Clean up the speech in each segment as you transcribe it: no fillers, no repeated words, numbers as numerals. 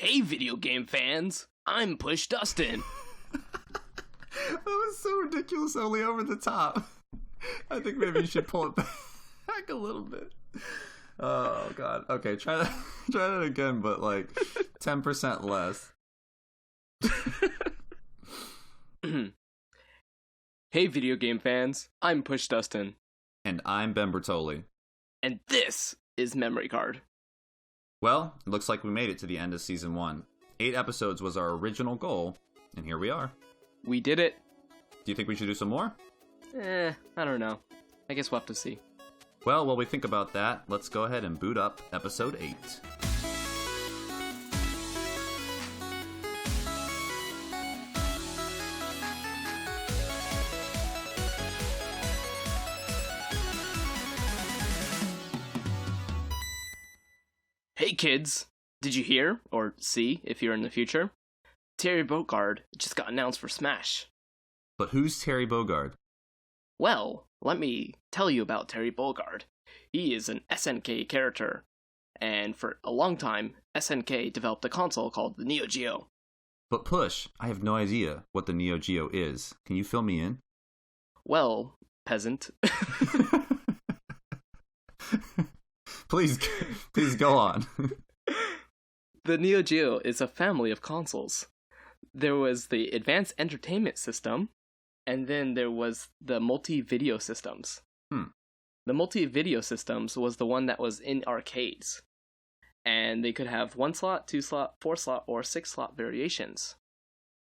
Hey, video game fans! I'm Push Dustin. That was so ridiculous, only over the top. I think maybe you should pull it back a little bit. Oh, God. Okay, try that again, but like 10% less. Hey, video game fans! I'm Push Dustin. And I'm Ben Bertoli. And this is Memory Card. Well, it looks like we made it to the end of Season 1. 8 episodes was our original goal, and here we are. We did it. Do you think we should do some more? I don't know. I guess we'll have to see. Well, while we think about that, let's go ahead and boot up Episode 8. Hey kids, did you hear, or see if you're in the future? Terry Bogard just got announced for Smash. But who's Terry Bogard? Well, let me tell you about Terry Bogard. He is an SNK character, and for a long time, SNK developed a console called the NeoGeo. But Push, I have no idea what the NeoGeo is. Can you fill me in? Well, peasant. Please go on. The NeoGeo is a family of consoles. There was the Advanced Entertainment System, and then there was the multi-video systems. The multi-video systems was the one that was in arcades. And they could have 1 slot, 2 slot, 4 slot, or 6 slot variations.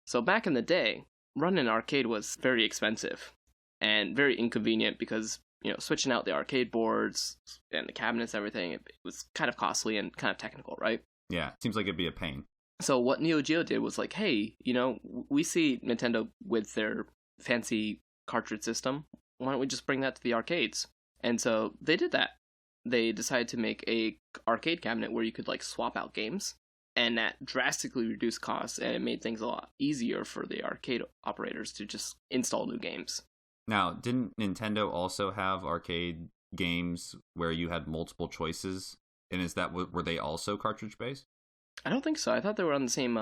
So back in the day, running an arcade was very expensive and very inconvenient because, switching out the arcade boards and the cabinets, everything, it was kind of costly and kind of technical, right? Yeah, seems like it'd be a pain. So what NeoGeo did was like, hey, we see Nintendo with their fancy cartridge system. Why don't we just bring that to the arcades? And so they did that. They decided to make a arcade cabinet where you could like swap out games, and that drastically reduced costs, and it made things a lot easier for the arcade operators to just install new games. Now, didn't Nintendo also have arcade games where you had multiple choices? And were they also cartridge based? I don't think so. I thought they were on the same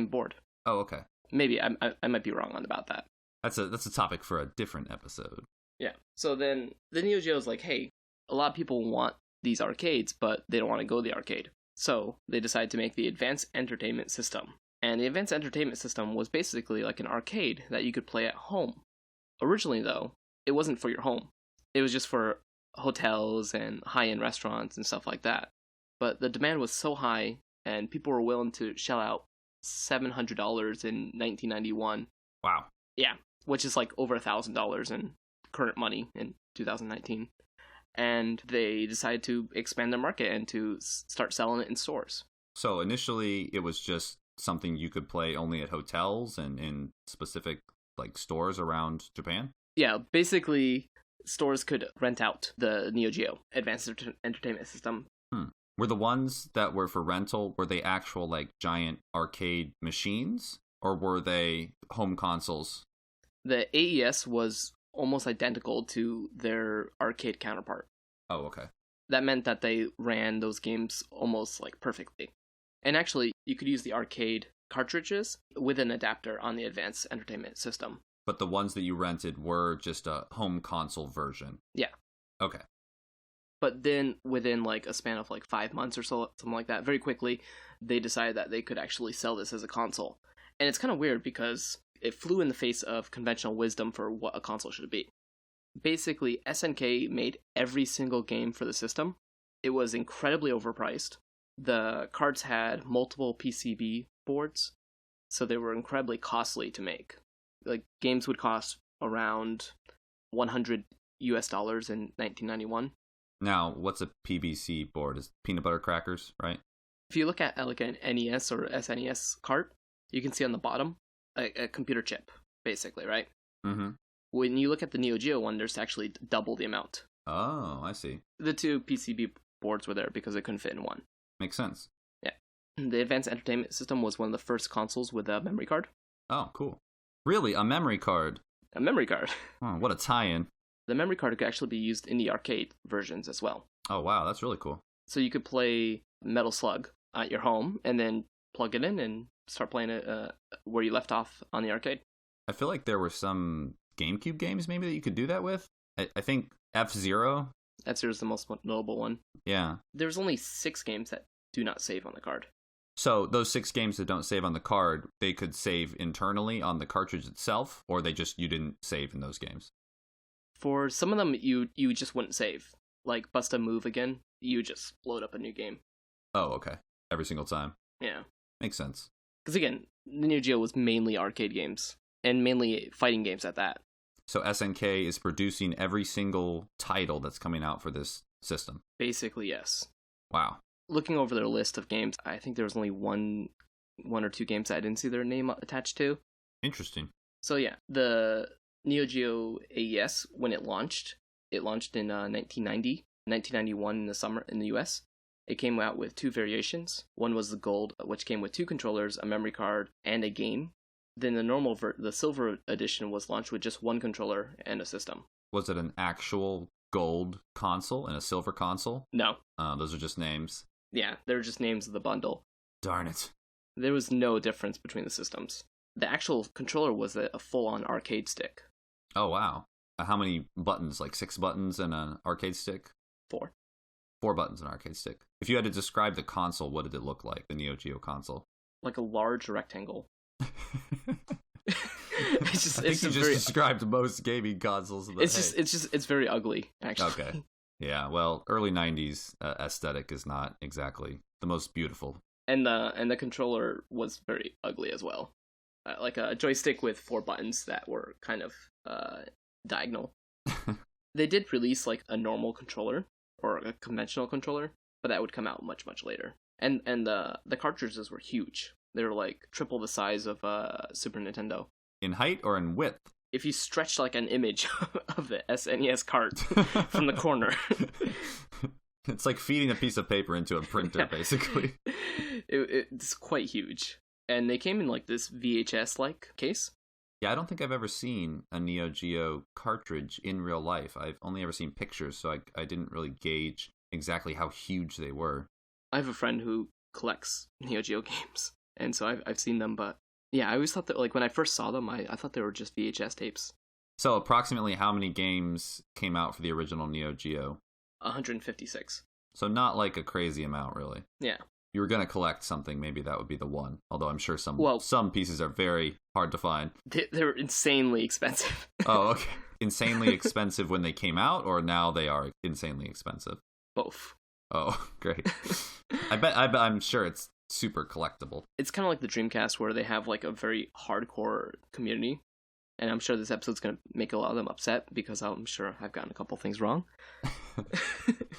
board. Oh, okay. Maybe I might be wrong about that. That's a topic for a different episode. Yeah. So then the NeoGeo is like, hey, a lot of people want these arcades, but they don't want to go to the arcade. So they decided to make the Advanced Entertainment System. And the Advanced Entertainment System was basically like an arcade that you could play at home. Originally, though, it wasn't for your home. It was just for hotels and high-end restaurants and stuff like that. But the demand was so high, and people were willing to shell out $700 in 1991. Wow. Yeah, which is like over $1,000 in current money in 2019. And they decided to expand their market and to start selling it in stores. So initially, it was just something you could play only at hotels and in specific like stores around Japan? Yeah, basically, stores could rent out the NeoGeo Advanced Entertainment System. Were the ones that were for rental, were they actual like giant arcade machines, or were they home consoles? The AES was almost identical to their arcade counterpart. Oh, okay. That meant that they ran those games almost like perfectly. And actually, you could use the arcade cartridges with an adapter on the Advanced Entertainment System. But the ones that you rented were just a home console version? Yeah. Okay. But then within like a span of like 5 months or so, something like that, very quickly, they decided that they could actually sell this as a console. And it's kind of weird because it flew in the face of conventional wisdom for what a console should be. Basically, SNK made every single game for the system. It was incredibly overpriced. The cards had multiple PCB boards, so they were incredibly costly to make. Like, games would cost around $100 in 1991. Now, what's a PVC board? Is peanut butter crackers, right? If you look at like an NES or SNES cart, you can see on the bottom a computer chip, basically, right? Mm-hmm. When you look at the NeoGeo one, there's actually double the amount. Oh, I see. The two PCB boards were there because they couldn't fit in one. Makes sense. Yeah. The Advanced Entertainment System was one of the first consoles with a memory card. Oh, cool. Really? A memory card? A memory card. Oh, what a tie-in. The memory card could actually be used in the arcade versions as well. Oh, wow. That's really cool. So you could play Metal Slug at your home and then plug it in and start playing it where you left off on the arcade. I feel like there were some GameCube games maybe that you could do that with. I think F-Zero. F-Zero is the most notable one. Yeah. There's only 6 games that do not save on the card. So those 6 games that don't save on the card, they could save internally on the cartridge itself, or you didn't save in those games? For some of them, you just wouldn't save. Like Bust a Move again, you just load up a new game. Oh, okay. Every single time. Yeah. Makes sense. Because again, the NeoGeo was mainly arcade games, and mainly fighting games at that. So SNK is producing every single title that's coming out for this system? Basically, yes. Wow. Looking over their list of games, I think there was only one or 2 games that I didn't see their name attached to. Interesting. So yeah, the NeoGeo AES, when it launched in 1990, 1991 in the summer in the US. It came out with 2 variations. One was the gold, which came with 2 controllers, a memory card, and a game. Then the silver edition was launched with just 1 controller and a system. Was it an actual gold console and a silver console? No. Those are just names. Yeah, they're just names of the bundle. Darn it. There was no difference between the systems. The actual controller was a full-on arcade stick. Oh, wow. How many buttons? Like 6 buttons and an arcade stick? 4. 4 buttons and an arcade stick. If you had to describe the console, what did it look like, the NeoGeo console? Like a large rectangle. I think you just described most gaming consoles. It's very ugly, actually. Okay. Yeah, well, early 90s aesthetic is not exactly the most beautiful. And the controller was very ugly as well. Like a joystick with 4 buttons that were kind of diagonal. They did release like a normal controller or a conventional controller, but that would come out much, much later. And the cartridges were huge. They were like triple the size of Super Nintendo. In height or in width? If you stretch like an image of the SNES cart from the corner. It's like feeding a piece of paper into a printer, basically. It's quite huge. And they came in like this VHS-like case. Yeah, I don't think I've ever seen a NeoGeo cartridge in real life. I've only ever seen pictures, so I didn't really gauge exactly how huge they were. I have a friend who collects NeoGeo games, and so I've seen them, but yeah, I always thought that, like, when I first saw them, I thought they were just VHS tapes. So approximately how many games came out for the original NeoGeo? 156. So not like a crazy amount, really. Yeah. You were going to collect something, maybe that would be the one. Although I'm sure some pieces are very hard to find. They're insanely expensive. Oh, okay. Insanely expensive when they came out, or now they are insanely expensive? Both. Oh, great. I'm sure it's super collectible. It's kind of like the Dreamcast, where they have like a very hardcore community. And I'm sure this episode's going to make a lot of them upset, because I'm sure I've gotten a couple things wrong.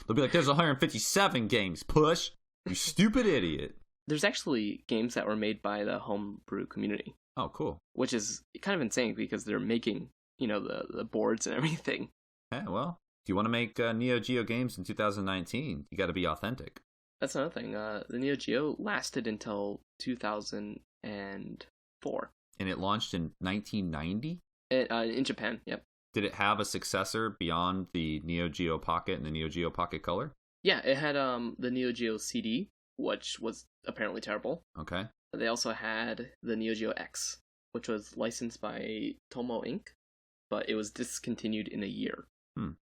They'll be like, there's 157 games, push! You stupid idiot. There's actually games that were made by the homebrew community. Oh, cool. Which is kind of insane, because they're making, the boards and everything. Yeah, well, if you want to make NeoGeo games in 2019, you got to be authentic. That's another thing. The NeoGeo lasted until 2004. And it launched in 1990? In Japan, yep. Did it have a successor beyond the NeoGeo Pocket and the NeoGeo Pocket Color? Yeah, it had the NeoGeo CD, which was apparently terrible. Okay. They also had the NeoGeo X, which was licensed by Tomo Inc., but it was discontinued in a year.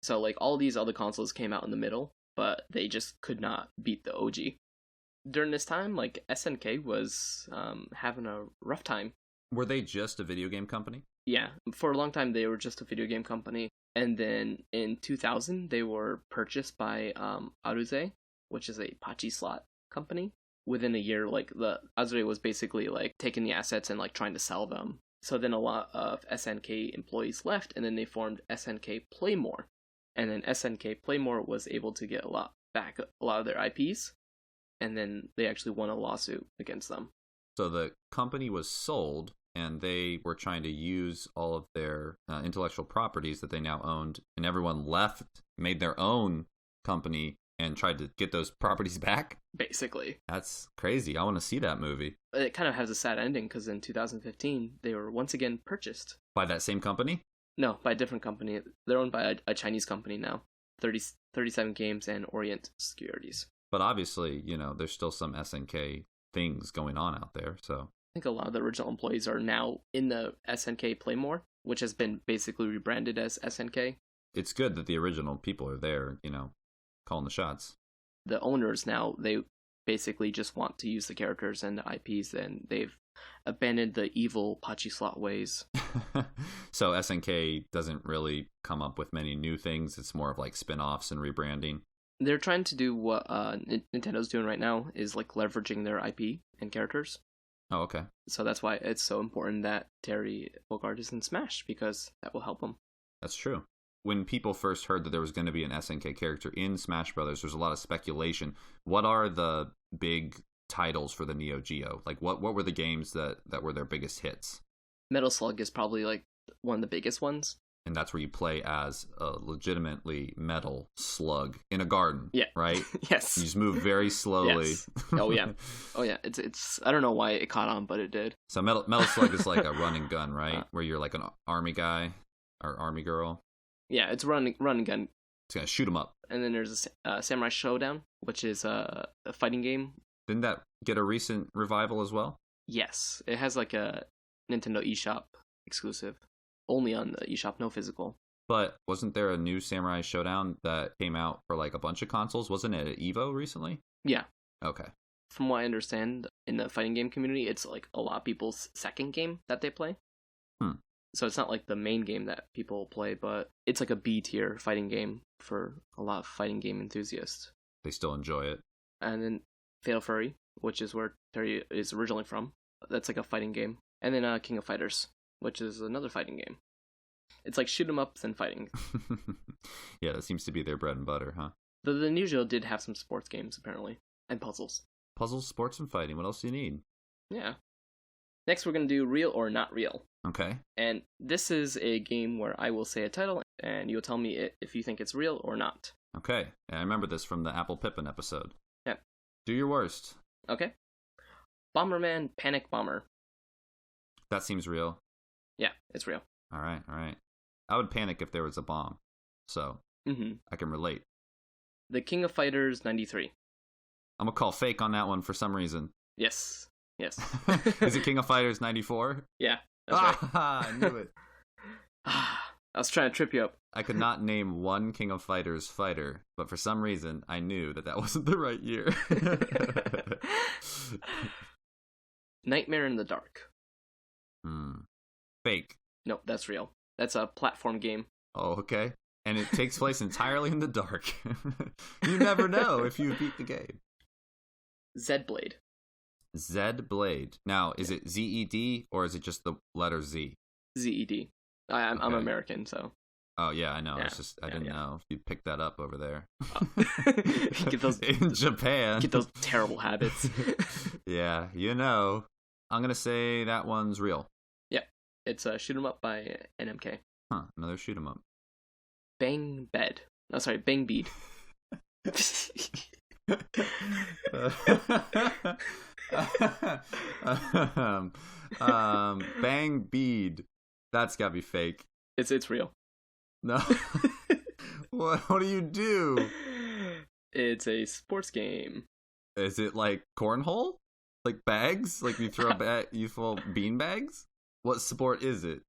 So, like, all these other consoles came out in the middle, but they just could not beat the OG. During this time, like, SNK was having a rough time. Were they just a video game company? Yeah, for a long time they were just a video game company. And then in 2000, they were purchased by Aruze, which is a Pachi slot company. Within a year, like, the Aruze was basically, like, taking the assets and, like, trying to sell them. So then a lot of SNK employees left, and then they formed SNK Playmore. And then SNK Playmore was able to get a lot of their IPs, and then they actually won a lawsuit against them. So the company was sold, and they were trying to use all of their intellectual properties that they now owned, and everyone left, made their own company, and tried to get those properties back? Basically. That's crazy. I want to see that movie. It kind of has a sad ending, because in 2015, they were once again purchased. By that same company? No, by a different company. They're owned by a Chinese company now. 37 Games and Orient Securities. But obviously, there's still some SNK things going on out there. So I think a lot of the original employees are now in the SNK Play More, which has been basically rebranded as SNK. It's good that the original people are there, calling the shots. The owners now, they basically just want to use the characters and the IPs, and they've abandoned the evil Pachi Slot ways. So SNK doesn't really come up with many new things. It's more of like spin-offs and rebranding. They're trying to do what Nintendo's doing right now, is like leveraging their IP and characters. Oh, okay. So that's why it's so important that Terry Bogard is in Smash, because that will help him. That's true. When people first heard that there was going to be an SNK character in Smash Brothers, there's a lot of speculation. What are the big titles for the NeoGeo? Like, what were the games that were their biggest hits? Metal Slug is probably like one of the biggest ones. And that's where you play as a legitimately metal slug in a garden. Yeah. Right? Yes. You just move very slowly. Yes. Oh yeah. Oh yeah. It's I don't know why it caught on, but it did. So Metal Slug is like a run and gun, right? Where you're like an army guy or army girl. Yeah, it's run and gun. It's gonna shoot them up. And then there's a Samurai Showdown, which is a fighting game. Didn't that get a recent revival as well? Yes, it has like a Nintendo eShop exclusive, only on the eShop, no physical. But wasn't there a new Samurai Showdown that came out for like a bunch of consoles? Wasn't it at Evo recently? Yeah. Okay. From what I understand, in the fighting game community, it's like a lot of people's second game that they play. So it's not like the main game that people play, but it's like a B-tier fighting game for a lot of fighting game enthusiasts. They still enjoy it. And then Fatal Fury, which is where Terry is originally from. That's like a fighting game. And then King of Fighters, which is another fighting game. It's like shoot 'em ups and fighting. Yeah, that seems to be their bread and butter, huh? The NeoGeo did have some sports games, apparently, and puzzles. Puzzles, sports, and fighting. What else do you need? Yeah. Next, we're going to do Real or Not Real. Okay. And this is a game where I will say a title, and you'll tell me if you think it's real or not. Okay. I remember this from the Apple Pippin episode. Yeah. Do your worst. Okay. Bomberman Panic Bomber. That seems real. Yeah, it's real. All right. I would panic if there was a bomb, so I can relate. The King of Fighters 93. I'm going to call fake on that one for some reason. Yes. Is it King of Fighters 94? Yeah, that's right. I knew it. I was trying to trip you up. I could not name one King of Fighters fighter, but for some reason, I knew that wasn't the right year. Nightmare in the Dark. Fake. No, that's real. That's a platform game. Oh, okay. And it takes place entirely in the dark. You never know if you beat the game. Zed-Blade. Zed-Blade. Now, is it Z-E-D or is it just the letter Z? Z-E-D. I'm American, so. Oh, yeah, I know. Yeah. It's just, I didn't know if you picked that up over there. Get those, in Japan. Get those terrible habits. Yeah, you know. I'm going to say that one's real. Yeah, it's Shoot 'em Up by NMK. Huh, another shoot 'em up. Bang Bed. Oh, sorry, Bang Bead. Bang Bead. That's gotta be fake. It's real. No. What do you do? It's a sports game. Is it like cornhole? Like bags? Like you throw you full bean bags? What sport is it?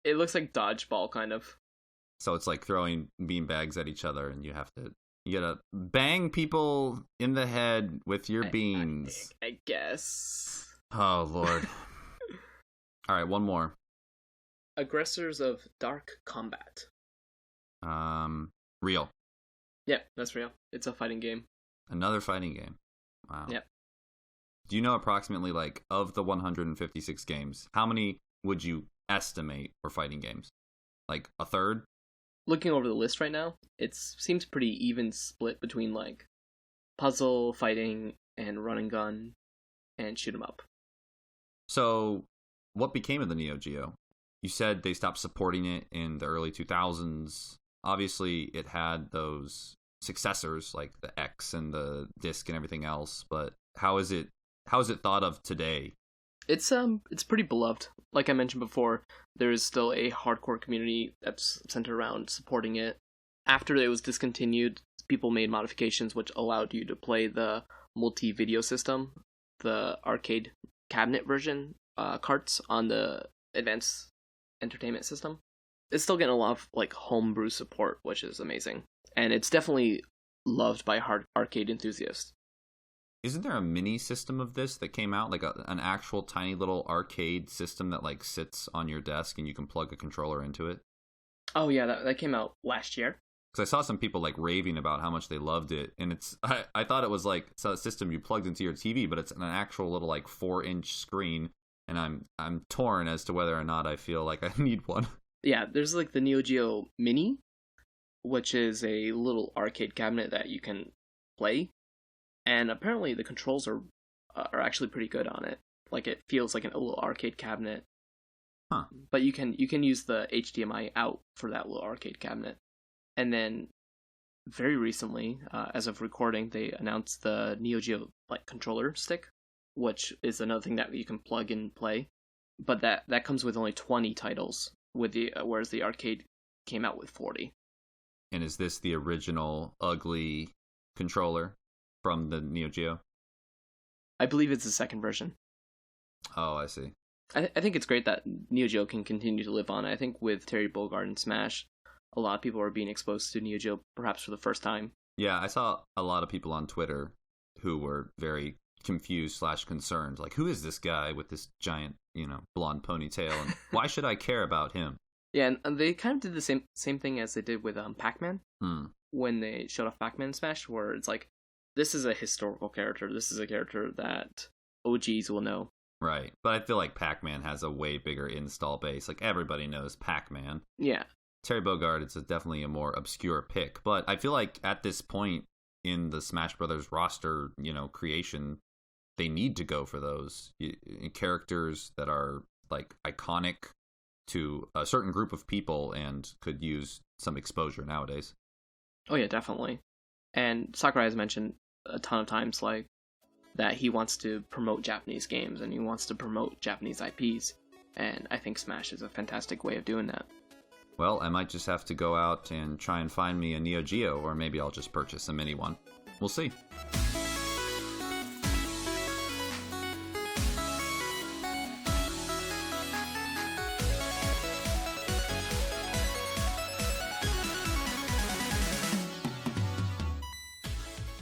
It looks like dodgeball, kind of. So it's like throwing bean bags at each other, and you gotta bang people in the head with your beans. I guess. Oh, Lord. All right, one more. Aggressors of Dark Combat. Real. Yeah, that's real. It's a fighting game. Another fighting game. Wow. Yep. Do you know approximately, like, of the 156 games, how many would you estimate were fighting games? Like, a third? Looking over the list right now, it seems pretty even split between, like, puzzle, fighting, and run and gun, and shoot 'em up. So, what became of the NeoGeo? You said they stopped supporting it in the early 2000s. Obviously, it had those successors, like the X and the disc and everything else, but how is it thought of today? It's pretty beloved. Like I mentioned before, there is still a hardcore community that's centered around supporting it. After it was discontinued, people made modifications which allowed you to play the multi-video system, the arcade cabinet version carts on the Advanced Entertainment System. It's still getting a lot of like homebrew support, which is amazing, and it's definitely loved by hard arcade enthusiasts. Isn't there a mini system of this that came out, like an actual tiny little arcade system that like sits on your desk and you can plug a controller into it? Oh yeah, that came out last year. Because I saw some people like raving about how much they loved it, and I thought it was like a system you plugged into your TV, but it's an actual little like 4-inch screen, and I'm torn as to whether or not I feel like I need one. Yeah, there's like the NeoGeo Mini, which is a little arcade cabinet that you can play, and apparently the controls are actually pretty good on it. Like it feels like a little arcade cabinet. Huh. But you can use the HDMI out for that little arcade cabinet. And then, very recently, as of recording, they announced the NeoGeo like controller stick, which is another thing that you can plug and play. But that comes with only 20 titles, whereas the arcade came out with 40. And is this the original ugly controller from the NeoGeo? I believe it's the second version. Oh, I see. I think it's great that NeoGeo can continue to live on. I think with Terry Bogard and Smash, a lot of people are being exposed to NeoGeo perhaps for the first time. Yeah, I saw a lot of people on Twitter who were very confused / concerned. Like, who is this guy with this giant, blonde ponytail, and why should I care about him? Yeah, and they kind of did the same thing as they did with Pac-Man. When they showed off Pac-Man Smash, where it's like, this is a historical character. This is a character that OGs will know. Right, but I feel like Pac-Man has a way bigger install base. Like, everybody knows Pac-Man. Yeah. Terry Bogard is definitely a more obscure pick, but I feel like at this point in the Smash Brothers roster, creation, they need to go for those characters that are like iconic to a certain group of people and could use some exposure nowadays. Oh yeah, definitely. And Sakurai has mentioned a ton of times like that he wants to promote Japanese games and he wants to promote Japanese IPs, and I think Smash is a fantastic way of doing that. Well, I might just have to go out and try and find me a NeoGeo, or maybe I'll just purchase a mini one. We'll see.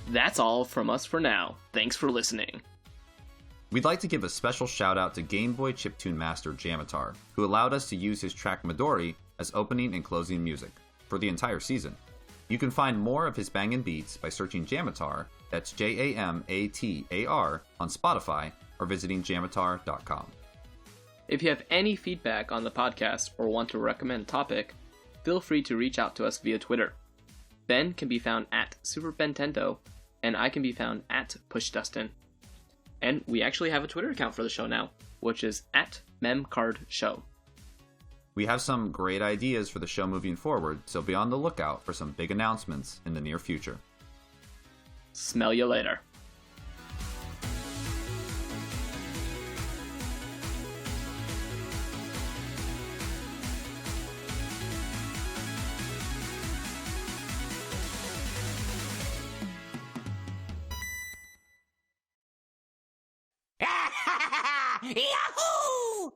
That's all from us for now. Thanks for listening. We'd like to give a special shout out to Game Boy chiptune master Jamitar, who allowed us to use his track Midori as opening and closing music for the entire season. You can find more of his bangin' beats by searching Jamitar, that's Jamatar, on Spotify, or visiting jamitar.com. If you have any feedback on the podcast or want to recommend a topic, feel free to reach out to us via Twitter. Ben can be found at SuperBentendo, and I can be found at PushDustin. And we actually have a Twitter account for the show now, which is at MemCardShow. We have some great ideas for the show moving forward, so be on the lookout for some big announcements in the near future. Smell you later. Yahoo!